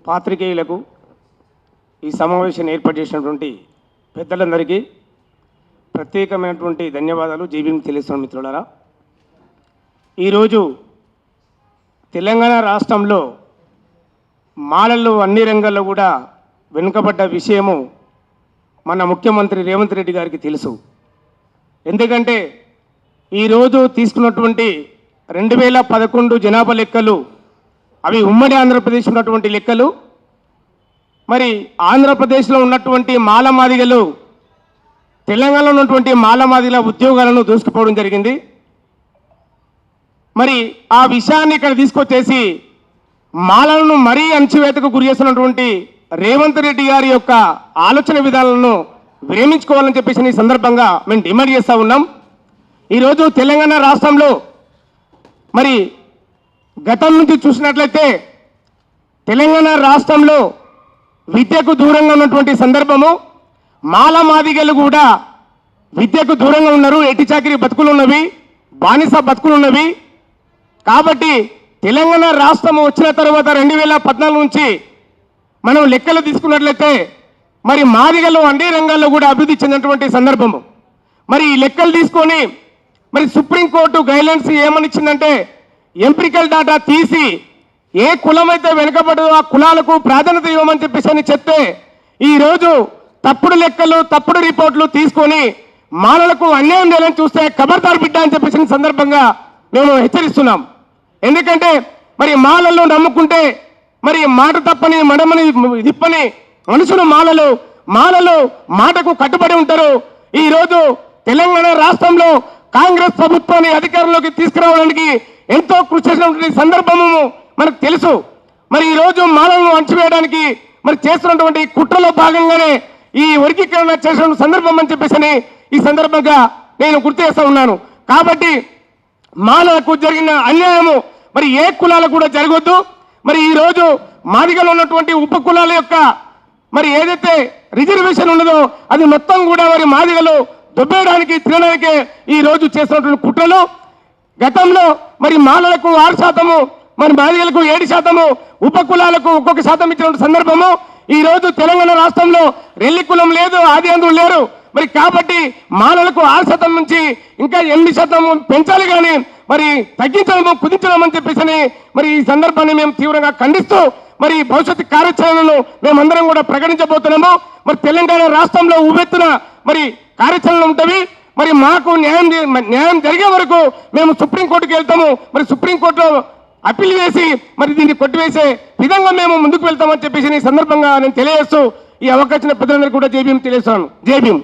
పాత్రికేయులకు ఈ సమావేశాన్ని ఏర్పాటు చేసినటువంటి పెద్దలందరికీ ప్రత్యేకమైనటువంటి ధన్యవాదాలు జీబీఎం తెలుస్తున్న మిత్రులారా. ఈరోజు తెలంగాణ రాష్ట్రంలో మాలల్లో అన్ని రంగాల్లో కూడా వెనుకబడ్డ విషయము మన ముఖ్యమంత్రి రేవంత్ రెడ్డి గారికి తెలుసు. ఎందుకంటే ఈరోజు తీసుకున్నటువంటి 2011 జనాభా లెక్కలు అవి ఉమ్మడి ఆంధ్రప్రదేశ్ ఉన్నటువంటి లెక్కలు. మరి ఆంధ్రప్రదేశ్లో ఉన్నటువంటి మాలమాదిగలు తెలంగాణలో ఉన్నటువంటి మాలమాదిగల ఉద్యోగాలను దూసుకుపోవడం జరిగింది. మరి ఆ విషయాన్ని ఇక్కడ తీసుకొచ్చేసి మాలలను మరీ అణచివేతకు గురి చేస్తున్నటువంటి రేవంత్ రెడ్డి గారి యొక్క ఆలోచన విధానాలను విరమించుకోవాలని చెప్పేసి ఈ సందర్భంగా మేము డిమాండ్ చేస్తూ ఉన్నాం. ఈరోజు తెలంగాణ రాష్ట్రంలో మరి గతం నుంచి చూసినట్లయితే తెలంగాణ రాష్ట్రంలో విద్యకు దూరంగా ఉన్నటువంటి సందర్భము, మాలమాదిగలు కూడా విద్యకు దూరంగా ఉన్నారు. ఎట్టి చాకిరి బతుకులు ఉన్నవి, బానిస బతుకులు ఉన్నవి. కాబట్టి తెలంగాణ రాష్ట్రం వచ్చిన తర్వాత 2014 నుంచి మనం లెక్కలు తీసుకున్నట్లయితే మరి మాదిగలు అన్ని రంగాల్లో కూడా అభివృద్ధి చెందినటువంటి సందర్భము. మరి ఈ లెక్కలు తీసుకొని మరి సుప్రీంకోర్టు గైడ్లైన్స్ ఏమని ఇచ్చిందంటే ఎంపికల్ డాటా తీసి ఏ కులమైతే వెనుకబడదో ఆ కులాలకు ప్రాధాన్యత ఇవ్వమని చెప్పేసి అని చెప్తే ఈరోజు తప్పుడు లెక్కలు తప్పుడు రిపోర్ట్లు తీసుకొని మాలలకు అన్యాయం చేయాలని చూస్తే ఖబర్దార్ బిడ్డ అని చెప్పేసి సందర్భంగా మేము హెచ్చరిస్తున్నాం. ఎందుకంటే మరి మాలల్లో నమ్ముకుంటే మరి మాట తప్పని మడమని తిప్పని మనుషులు మాలలు మాటకు కట్టుబడి ఉంటారు. ఈరోజు తెలంగాణ రాష్ట్రంలో కాంగ్రెస్ ప్రభుత్వాన్ని అధికారంలోకి తీసుకురావడానికి ఎంతో కృషి చేసినటువంటి సందర్భము మనకు తెలుసు. మరి ఈరోజు మాలలను అణచివేయడానికి మరి చేస్తున్నటువంటి కుట్రలో భాగంగానే ఈ వర్గీకరణ చేసిన సందర్భం అని చెప్పేసి ఈ సందర్భంగా నేను గుర్తు చేస్తూ ఉన్నాను. కాబట్టి మాలలకు జరిగిన అన్యాయము మరి ఏ కులాలకు కూడా జరగొద్దు. మరి ఈరోజు మాదిగలో ఉన్నటువంటి ఉప కులాల యొక్క మరి ఏదైతే రిజర్వేషన్ ఉన్నదో అది మొత్తం కూడా మరి మాదిగలు దొబ్బేయడానికి తినడానికే ఈరోజు చేస్తున్నటువంటి కుట్రలు. గతంలో మరి మాలలకు 6%, మరి మాదిగలకు 7%, ఉప కులాలకు ఒక్కొక్క శాతం ఇచ్చిన సందర్భము. ఈరోజు తెలంగాణ రాష్ట్రంలో రెల్లి కులం లేదు, ఆది అందులు లేరు. మరి కాబట్టి మాలలకు 6% నుంచి ఇంకా 8% పెంచాలి, కానీ మరి తగ్గించడము కుదించడం అని చెప్పేసి మరి ఈ సందర్భాన్ని మేము తీవ్రంగా ఖండిస్తూ మరి భవిష్యత్తు కార్యాచరణను మేమందరం కూడా ప్రకటించబోతున్నాము. మరి తెలంగాణ రాష్ట్రంలో ఉవ్వెత్తున మరి కార్యాచరణలు ఉంటవి. మరి మాకు న్యాయం జరిగే వరకు మేము సుప్రీంకోర్టుకి వెళ్తాము. మరి సుప్రీంకోర్టులో అప్పీల్ వేసి మరి దీన్ని కొట్టివేసే విధంగా మేము ముందుకు వెళ్తామని చెప్పేసి ఈ సందర్భంగా నేను తెలియజేస్తూ ఈ అవకాశం పెద్దలందరూ కూడా జై భీమ్ తెలియజేస్తాను. జై భీమ్.